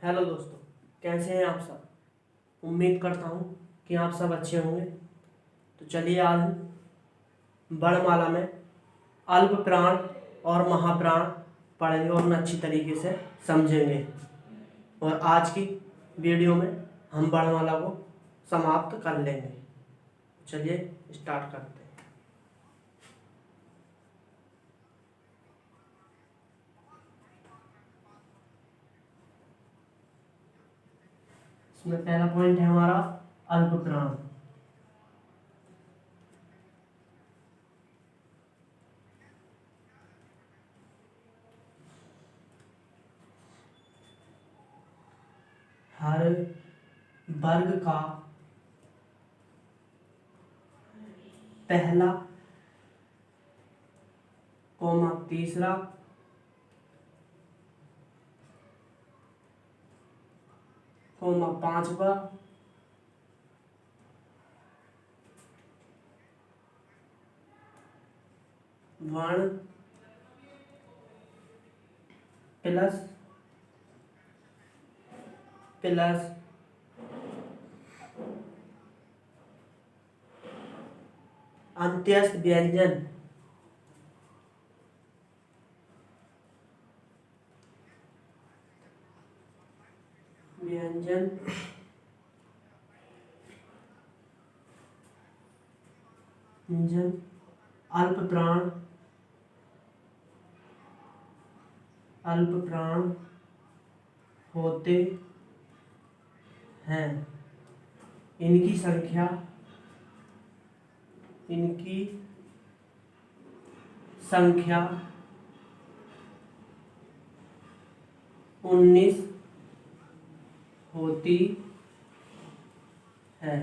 Hello दोस्तों, कैसे हैं आप सब। उम्मीद करता हूँ कि आप सब अच्छे होंगे। तो चलिए आज हम वर्णमाला में अल्प प्राण और महाप्राण पढ़ेंगे और उन्हें अच्छी तरीके से समझेंगे। और आज की वीडियो में हम वर्णमाला को समाप्त कर लेंगे। चलिए स्टार्ट करते हैं। इसमें पहला पॉइंट है हमारा अल्प प्राण। हर वर्ग का पहला कोमा तीसरा कोमा पांचवा वर्ण प्लस अंत्यस्थ व्यंजन व्यंजन अल्प प्राण होते हैं। इनकी संख्या 19 होती है।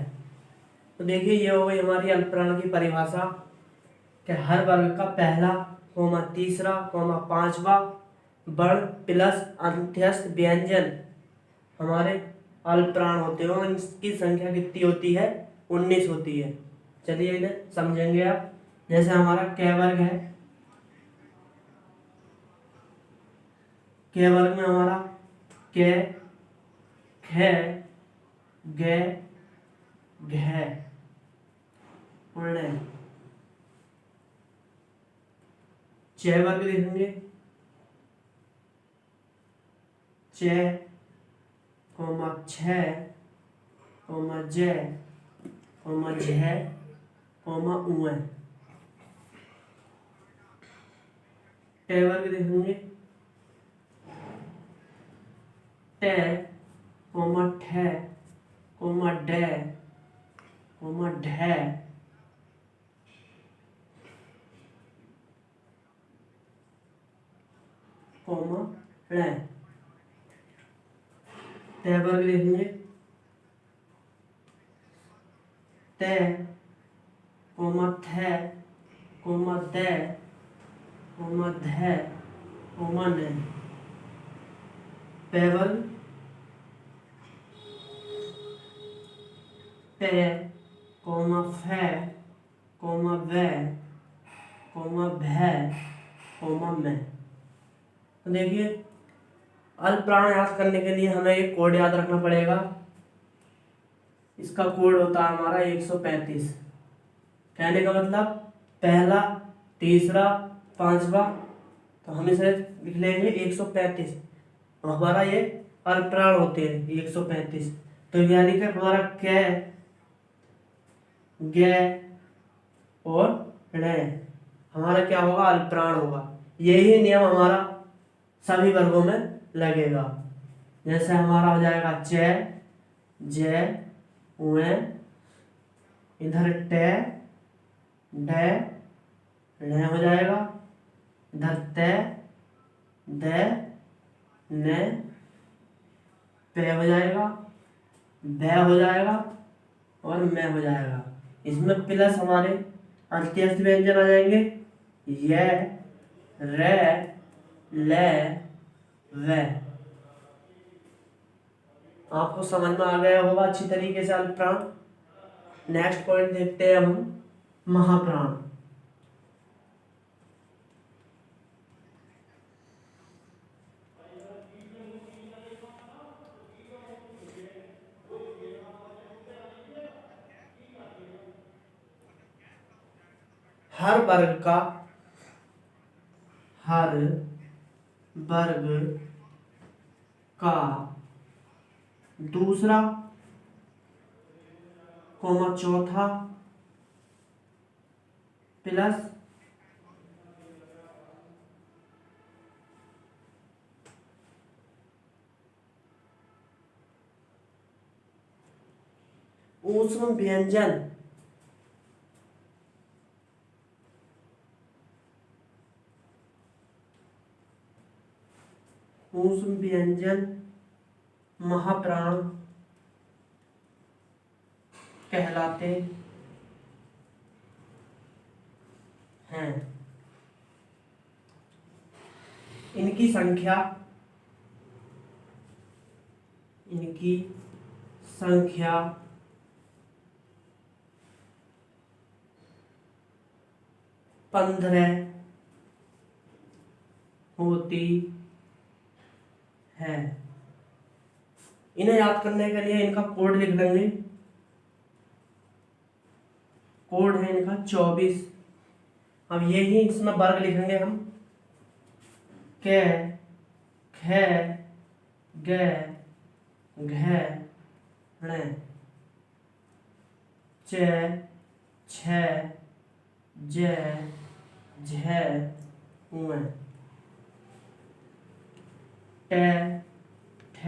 तो देखिए, ये हो गई हमारी अल्प प्राण की परिभाषा कि हर वर्ग का पहला कोमा तीसरा कोमा पांचवा वर्ण प्लस अंत्यस्थ व्यंजन हमारे अल्प प्राण होते हैं और इसकी संख्या कितनी होती है? 19 होती है। चलिए इन्हें समझेंगे आप। जैसे हमारा क वर्ग है, क वर्ग में हमारा क, ख, ग, घ, ण। च वर्ग देखेंगे, च, कोमा छ, कोमा ज, कोमा झ, कोमा उ। ट वर्ग देखेंगे, ट, कोमा ठ, कोमा ड, कोमा ढ, कोमा ण। त वर्ग देखेंगे, त, कोमा थ, कोमा द, कोमा ध, कोमा न। प वर्ग, प, कोमा फ, कोमा व, कोमा भ, कोमा म। तो देखिए, अल्प प्राण याद करने के लिए हमें एक कोड याद रखना पड़ेगा। इसका कोड होता है हमारा 135। कहने का मतलब पहला तीसरा पांचवा, तो हम इसे लिख लेंगे 135। हमारा ये अल्प प्राण होते हैं 135। तो यानी कि हमारा क, ग और ण हमारा क्या होगा? अल्प प्राण होगा। यही नियम हमारा सभी वर्गों में लगेगा। जैसे हमारा हो जाएगा च, ज, उ, इधर ट, ड, ण हो जाएगा, इधर त, द, न, प हो जाएगा, भ हो जाएगा और म हो जाएगा। इसमें प्लस हमारे अंत्यस्थ व्यंजन आ जाएंगे, य, र, ल, व। आपको समझ में आ गया होगा अच्छी तरीके से अल्प प्राण। नेक्स्ट पॉइंट देखते हैं हम महाप्राण। हर वर्ग का दूसरा कॉमा चौथा प्लस ऊष्म व्यंजन महाप्राण कहलाते हैं। इनकी संख्या 15 होती है। इन्हें याद करने के लिए इनका कोड लिख लेंगे। कोड है इनका 24। अब यही इसमें वर्ग लिखेंगे हम। क ख ग घ ण च छ ज झ उ ट ठ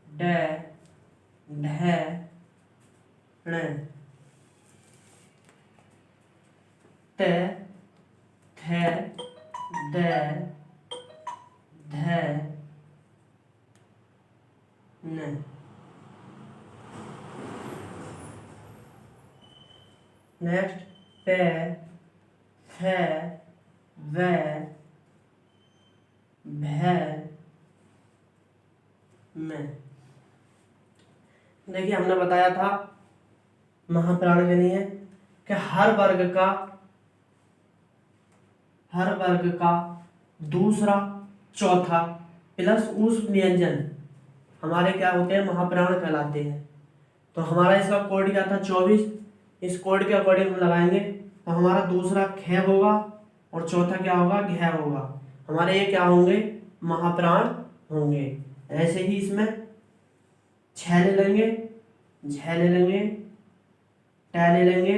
ड ढ ण त थ द ध न। नेक्स्ट प फ व भ में। देखिए हमने बताया था महाप्राण के लिए कि हर वर्ग का दूसरा चौथा प्लस ऊष्म व्यंजन हमारे क्या होते हैं, महाप्राण कहलाते हैं। तो हमारा इसका कोड क्या था 24। इस कोड के अकॉर्डिंग हम लगाएंगे तो हमारा दूसरा ख होगा और चौथा क्या होगा, घ होगा। हमारे ये क्या होंगे, महाप्राण होंगे। ऐसे ही इसमें छ ले लेंगे, झ ले लेंगे, ट ले लेंगे,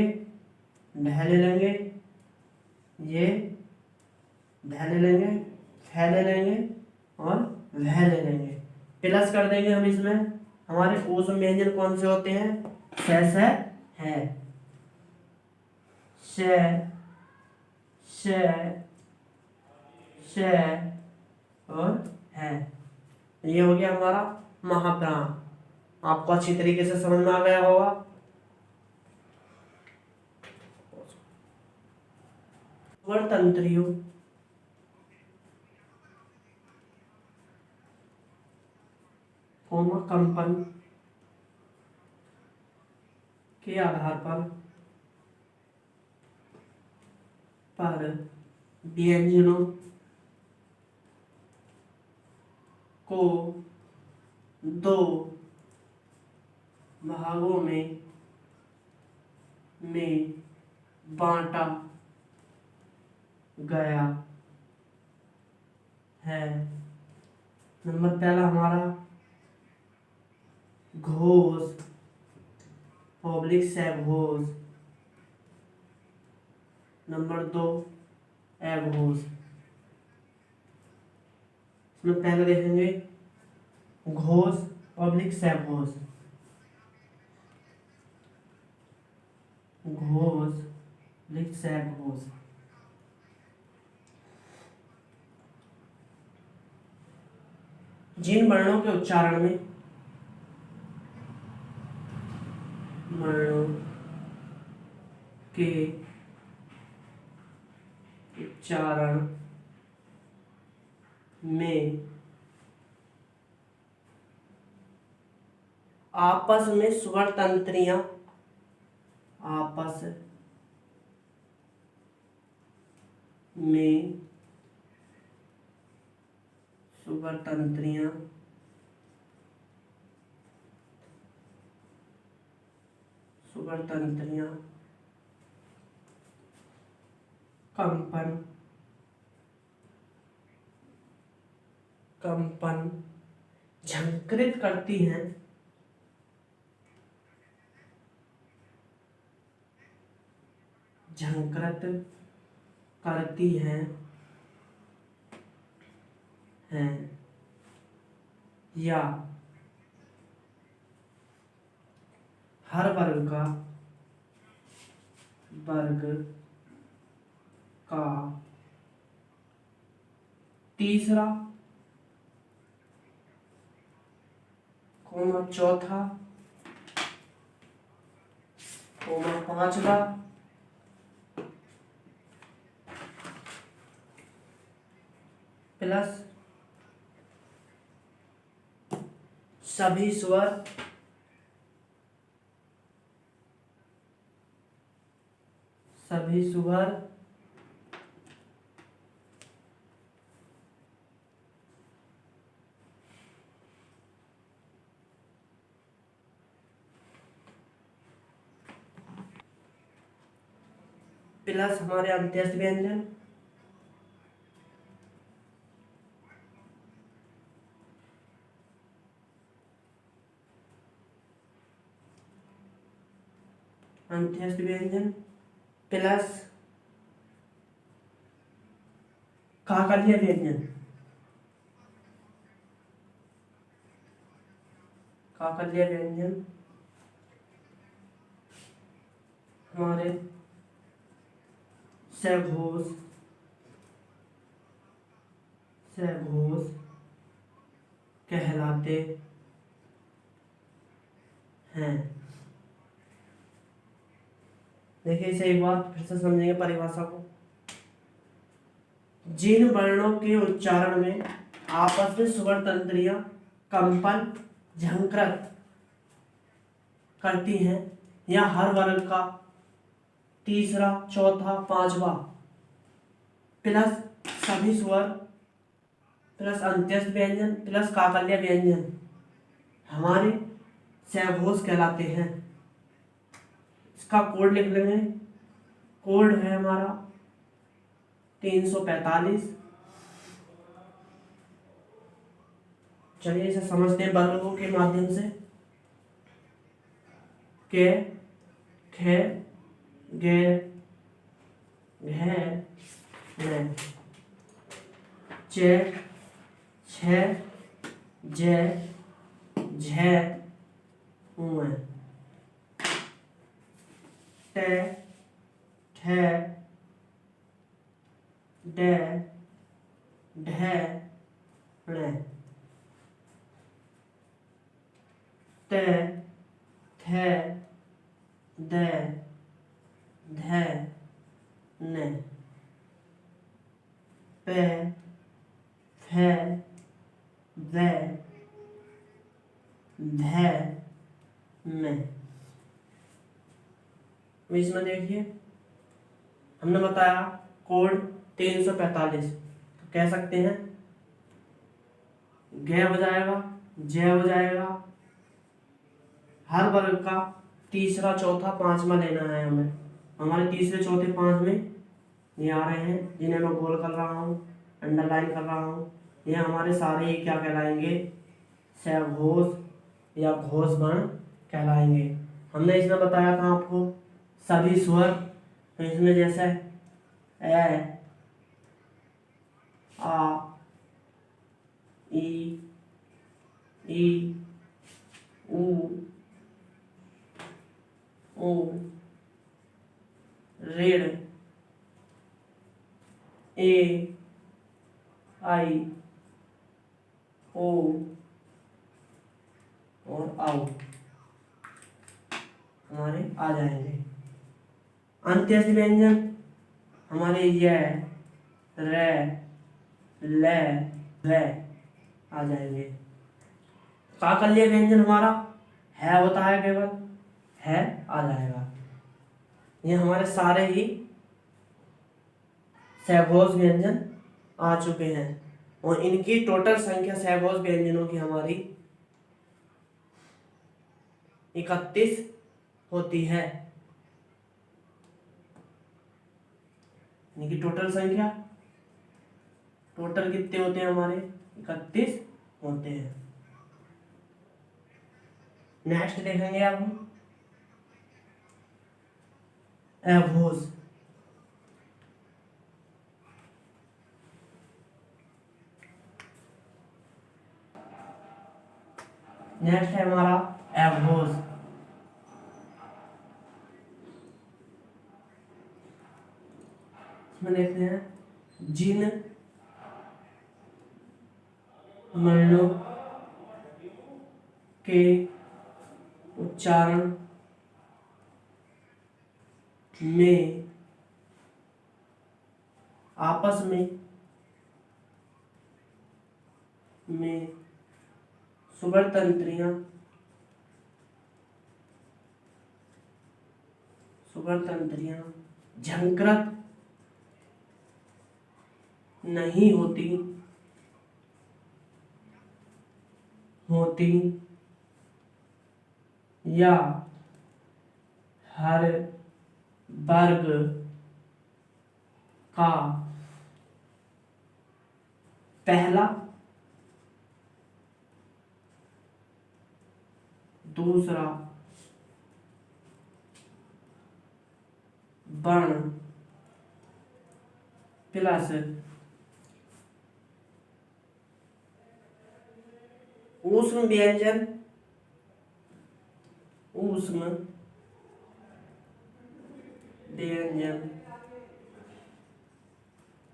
ढ ले लेंगे, ये ढ ले लेंगे, फ ले लेंगे और वह ले लेंगे। प्लस कर देंगे हम इसमें। हमारे ऊष्म व्यंजन कौन से होते हैं, स है, श और है। ये हो गया हमारा महाप्राण। आपको अच्छी तरीके से समझ में आ गया होगा। स्वरतंत्रियों कंपन के आधार पर व्यंजनों को दो भागों में बांटा गया है। नंबर पहला हमारा घोष पब्लिक सघोष। नंबर 2 अघोष। इसमें पहले देखेंगे घोष पब्लिक सघोष। घोष पब्लिक सघोष। जिन वर्णों के उच्चारण में आपस में स्वर तंत्रियां कंपन, कंपन झंकृत करती हैं, झंकृत करती हैं या हर वर्ग का तीसरा कोमा चौथा कोमा पांचवा प्लस सभी स्वर प्लस हमारे अंत्यस्थ व्यंजन, अंत्यस्थ व्यंजन प्लस काकलीय व्यंजन, काकलीय व्यंजन हमारे सघोष कहलाते हैं। देखिए इसे एक बार फिर से समझेंगे परिभाषा को। जिन वर्णों के उच्चारण में आपस में स्वर तंत्रियां कंपन झंकृत करती हैं या हर वर्ग का तीसरा चौथा पांचवा प्लस सभी स्वर प्लस अंत्यस्थ व्यंजन प्लस काकल्य व्यंजन हमारे सघोष कहलाते हैं। इसका कोड लिख लेंगे। कोड है हमारा 345। चलिए इसे समझते हैं वर्गों के माध्यम से। के, खे, गे, घे, घे, चे, छे, जे, झे, उए, टे, ठे, डे, ढे, णे, ते, थे, दे, धे, ने, पे, फे, वे, धे, में। इसमें देखिए हमने बताया कोड 345, तो कह सकते हैं गे हो जाएगा, जय हो जाएगा, हर वर्ग का तीसरा चौथा पांचवा लेना है हमें। हमारे तीसरे चौथे पांच में ये आ रहे हैं जिन्हें मैं गोल कर रहा हूँ, अंडरलाइन कर रहा हूँ। ये हमारे सारे ही क्या कहलाएंगे, सघोष या घोष वर्ण कहलाएंगे। हमने इसमें बताया था आपको सभी स्वर, तो इसमें जैसे ए, आ, ई, उ, ओ, ऋण, ए, आई, ओ और आओ हमारे आ जाएंगे। अंत्यस्थ व्यंजन हमारे ये रे, ले, वे आ जाएंगे। काकल्य व्यंजन हमारा है होता है, केवल है आ जाएगा। ये हमारे सारे ही सघोष व्यंजन आ चुके हैं और इनकी टोटल संख्या सघोष व्यंजनों की हमारी 31 होती है। यानी कि टोटल संख्या, टोटल कितने होते हैं हमारे 31 होते हैं। नेक्स्ट देखेंगे अब हम एवोज। नेक्स्ट है हमारा एवोज। इसमें देखते हैं जिन वर्णों के उच्चारण में आपस में स्वर तंत्रियां झंकृत नहीं होती या हर वर्ग का पहला, दूसरा वर्ण प्लस ऊष्म व्यंजन,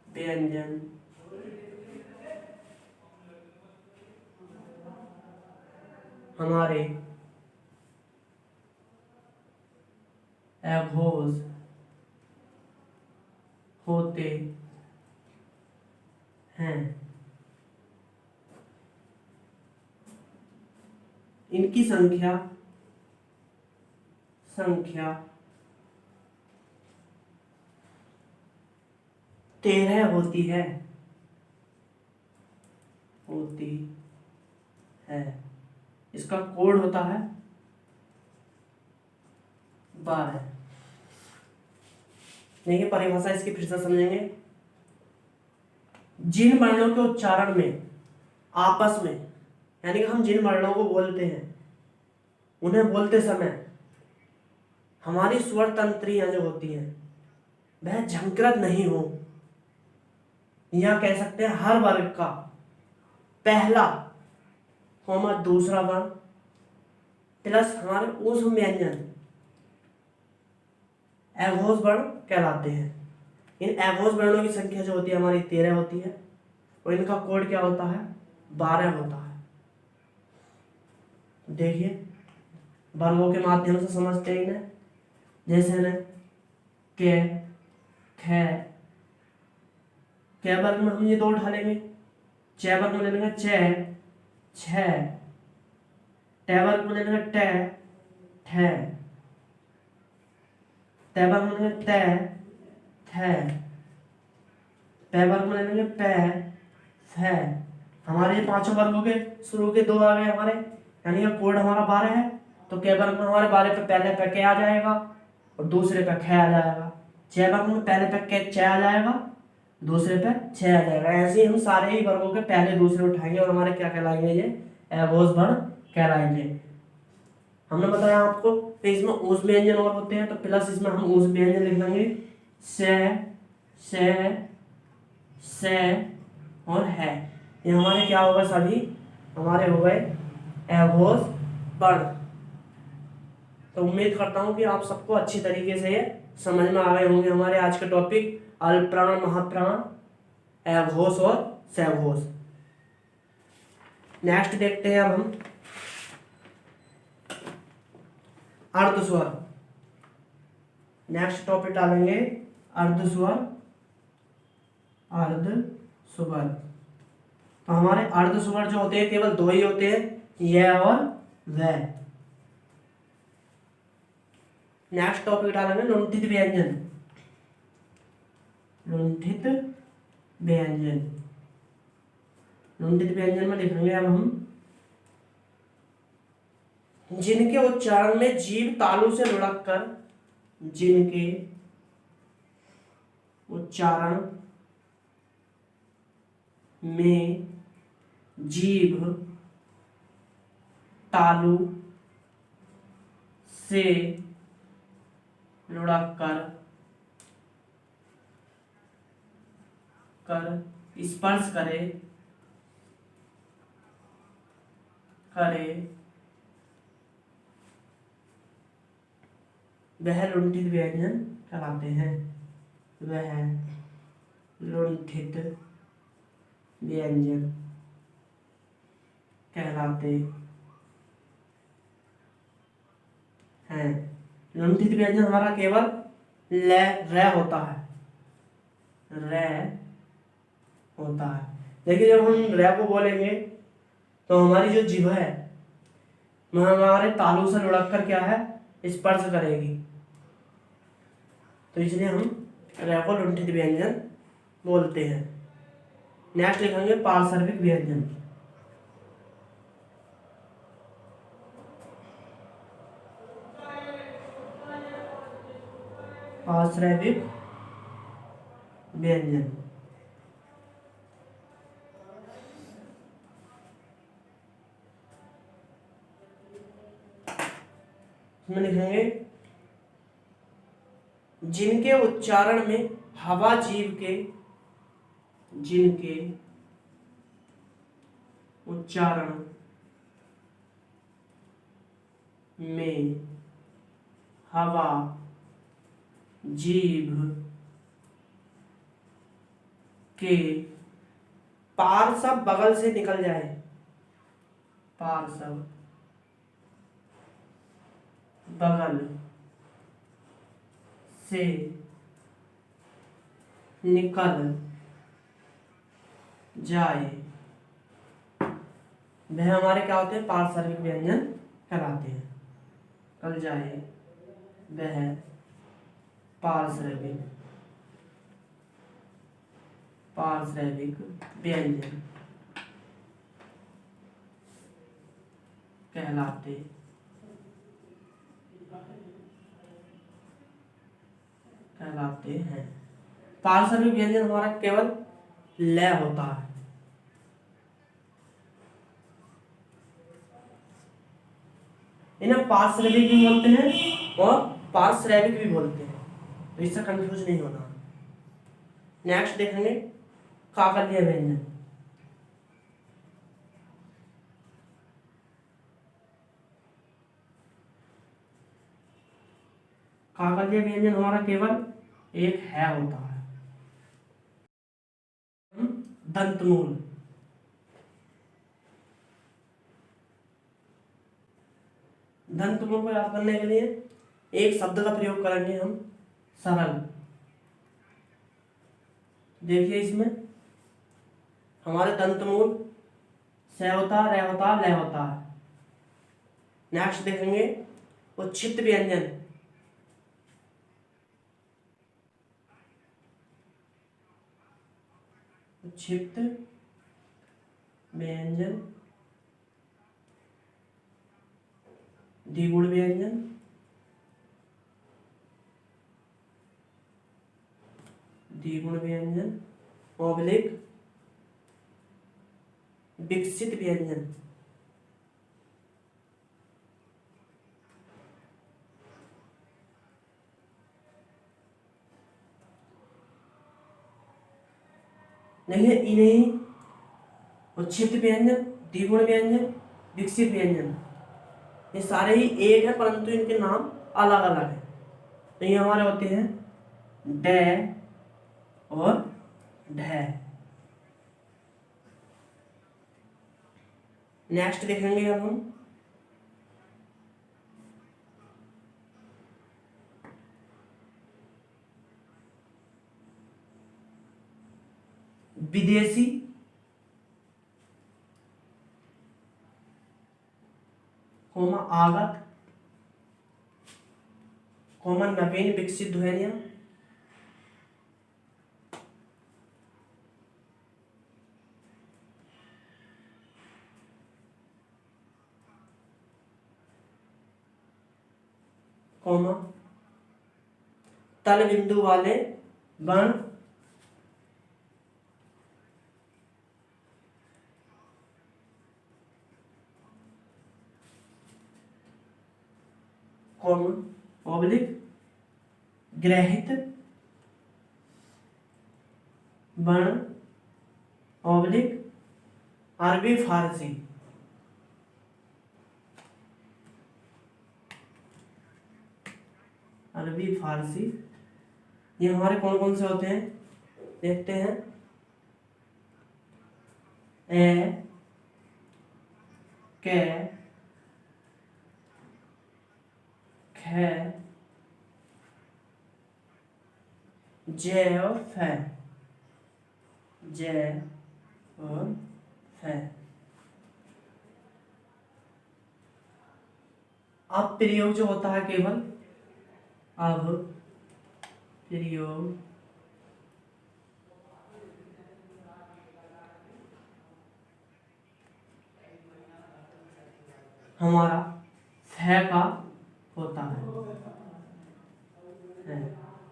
व्यंजन हमारे एवोज होते हैं। इनकी संख्या 13 होती है। इसका कोड होता है 12। देखिए परिभाषा इसकी फिर से समझेंगे। जिन वर्णों के उच्चारण में आपस में, यानी कि हम जिन वर्णों को बोलते हैं उन्हें बोलते समय हमारी स्वर तंत्रियां जो होती हैं वह झंकृत नहीं हो, या कह सकते हैं हर वर्ग का पहला दूसरा वर्ण प्लस हमारे ऊष्म व्यंजन एवोज वर्ण कहलाते हैं। इन एवोज वर्णों की संख्या जो होती है हमारी 13 होती है और इनका कोड क्या होता है 12 होता है। देखिए वर्गों के माध्यम से समझते हैं इन्हें। जैसे न के खे, कै वर्ग में हम ये 2 उठा लेंगे, चे वर्ग में ले लेंगे चे छे, टे वर्ग में ले लेंगे टे ठे, ते वर्ग में ले लेंगे ते थे, पे वर्ग में ले लेंगे पे फे। हमारे पांचों वर्गों के शुरू के 2 आ गए हमारे, यानी कि कोड हमारा 12 है। तो के वर्ग में हमारे 12 पे पहले पे के आ जाएगा और दूसरे पे खे आ जाएगा। छह वर्ग में पहले पे के चे आ जाएगा, दूसरे पे छह आ जाएगा। ऐसे ही हम सारे ही वर्गों के पहले दूसरे उठाएंगे और हमारे क्या कहलाएंगे, ये एवोज वर्ण कहलाएंगे। हमने बताया आपको कि इसमें ऊष्म व्यंजन और होते हैं, तो प्लस इसमें हम ऊष्म व्यंजन लिख देंगे से और है। ये हमारे क्या होगा, सभी हमारे हो गए एवोज वर्ण। तो उम्मीद करता हूँ कि आप सबको अच्छी तरीके से समझ में आ गए होंगे हमारे आज के टॉपिक अल्प प्राण, महाप्राण, एवोज और सेवोज। नेक्स्ट देखते हैं अब हम अर्धस्वर। नेक्स्ट टॉपिक डालेंगे अर्धस्वर। तो हमारे अर्धस्वर जो होते हैं केवल 2 ही होते हैं, यह और वह। नेक्स्ट टॉपिक डालेंगे लुंठित व्यंजन। लुंठित व्यंजन में लिखेंगे अब हम जिनके उच्चारण में जीभ तालु से लुढ़क कर, जिनके उच्चारण में जीभ तालु से लुढ़क कर स्पर्श करे वह लुंठित व्यंजन कहलाते हैं। वह लुंठित व्यंजन कहलाते हैं। लुंठित व्यंजन हमारा केवल ल र होता है, र होता है। देखिए जब हम र को बोलेंगे तो हमारी जो जीभ है वह हमारे तालु से लुढ़क कर क्या है, स्पर्श करेगी, तो इसलिए हम र को लुंठित व्यंजन बोलते हैं। नेक्स्ट लिखेंगे पार्श्विक व्यंजन। पार्श्विक व्यंजन इसमें लिखेंगे जिनके उच्चारण में हवा जीव के, जिनके उच्चारण में हवा जीभ के पार्श्व बगल से निकल जाए, पार्श्व बगल से निकल जाए, वह हमारे क्या होते हैं, पार्श्विक व्यंजन कहलाते हैं। निकल जाए वह पार्श्विक व्यंजन कहलाते हैं। पार्श्विक व्यंजन हमारा केवल ल होता है। इन्हें पार्श्विक भी बोलते हैं और पार्श्विक भी बोलते हैं, तो इससे कंफ्यूज नहीं होना। नेक्स्ट देखेंगे काकल्य व्यंजन। काकल्य व्यंजन हमारा केवल एक है होता है। दंतमूल, दंतमूल को याद करने के लिए एक शब्द का प्रयोग करेंगे हम, सरल। देखिए इसमें हमारे दंतमूल स होता, र होता, ल होता है। नेक्स्ट देखेंगे उच्छिष्ट व्यंजन। उच्छिष्ट व्यंजन, द्विगुण व्यंजन, द्विगुण व्यंजन ऑब्लिक विकसित व्यंजन। देखिए इन्हें उच्छिष्ट व्यंजन, द्विगुण व्यंजन, विकसित व्यंजन, ये सारे ही एक है परंतु इनके नाम अलग अलग है। तो ये हमारे होते हैं ड और ढ। नेक्स्ट देखेंगे अब हम विदेशी, आगत, नवीन विकसित ध्वनियां, तल बिंदु वाले वर्ण कॉमा ऑब्लिक ग्रहित वर्ण ऑब्लिक अरबी फारसी। अरबी फारसी ये हमारे कौन कौन से होते हैं देखते हैं। ए के खे जे और फे। जे और फे। अब प्रयोग जो होता है केवल अब प्रयोग हमारा फे का होता है।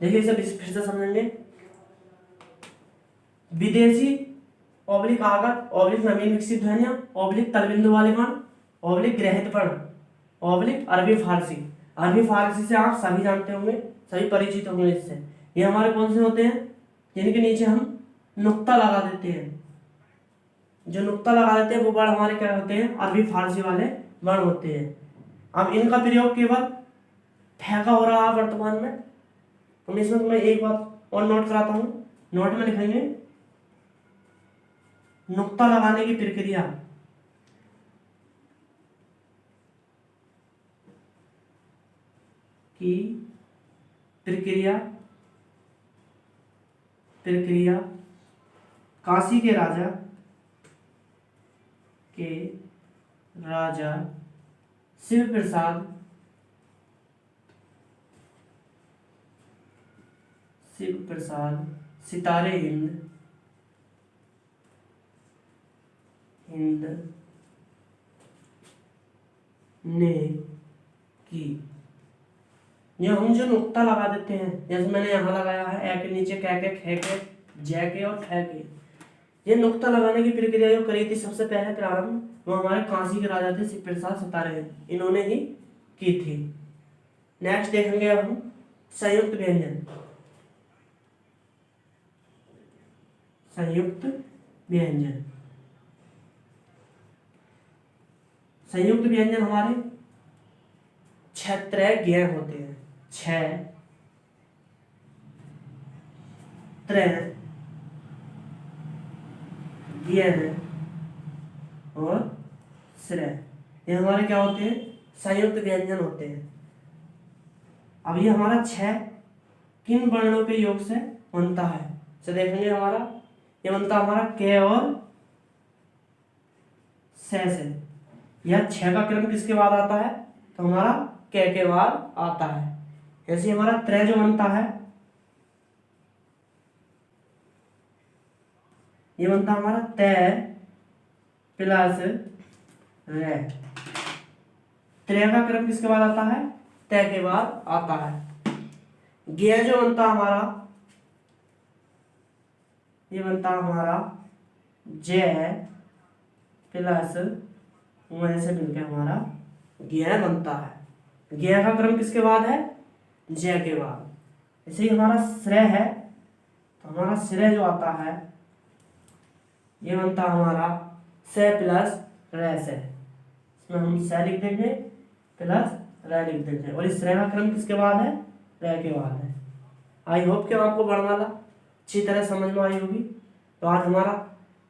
देखिए इसे फिर से समझेंगे। विदेशी ऑब्लिक आगत ऑब्लिक नवीन विकसित ध्वनियां ऑब्लिक तलबिंदु वाले वर्ण ऑब्लिक ग्रहित वर्ण ऑब्लिक अरबी फारसी। अरबी फारसी से आप सभी जानते होंगे, सभी परिचित होंगे इससे। ये हमारे कौन से होते हैं जिनके नीचे हम नुक्ता लगा देते हैं। जो नुक्ता लगा देते हैं वो वर्ण हमारे क्या होते हैं अरबी फारसी वाले वर्ण होते हैं। अब इनका प्रयोग केवल ठेका हो रहा है वर्तमान में। तो इसमें मैं एक बात और नोट कराता हूँ। नोट में लिखेंगे नुक्ता लगाने की प्रक्रिया प्रक्रिया काशी के राजा शिव प्रसाद सितारे हिंद ने की। ये हम जो नुक्ता लगा देते हैं जैसे मैंने यहाँ लगाया है ए के नीचे कै के खे के जै के और खे के। ये नुक्ता लगाने की प्रक्रिया जो करी थी सबसे पहले प्रारंभ वो हमारे काशी के राजा थे शिव प्रसाद सितारे इन्होंने ही की थी। नेक्स्ट देखेंगे अब हम संयुक्त व्यंजन। संयुक्त व्यंजन संयुक्त व्यंजन हमारे छह ज्ञ होते हैं। छह ज्ञ और श्रेय ये हमारे क्या होते हैं संयुक्त व्यंजन होते हैं। अब ये हमारा छह किन वर्णों के योग से बनता है तो देखेंगे हमारा ये बनता हमारा के और से। यह छह का क्रम किसके बाद आता है तो हमारा के बाद आता है। जैसे हमारा त्रय जो बनता है ये बनता हमारा तय प्लस रे। त्रय का क्रम किसके बाद आता है तय के बाद आता है। ज्ञ जो बनता हमारा ये बनता हमारा जय प्लस वह से मिलकर हमारा ज्ञ बनता है। ज्ञ का क्रम किसके बाद है जय के बाद। ऐसे ही हमारा श्रेय है तो हमारा श्रेय जो आता है ये बनता हमारा से प्लस रे से। इसमें हम से लिख देंगे प्लस रे लिख देंगे और इस श्रेय का क्रम किसके बाद है रे के बाद है। आई होप कि आपको वर्णमाला अच्छी तरह समझ में आई होगी। तो आज हमारा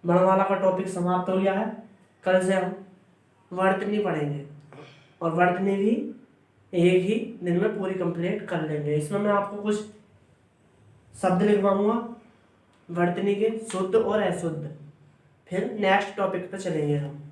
वर्णमाला का टॉपिक समाप्त हो गया है। कल से हम वर्तनी पढ़ेंगे और वर्तनी भी एक ही दिन में पूरी कंप्लीट कर लेंगे। इसमें मैं आपको कुछ शब्द लिखवाऊंगा वर्तनी के शुद्ध और अशुद्ध। फिर नेक्स्ट टॉपिक पे चलेंगे हम।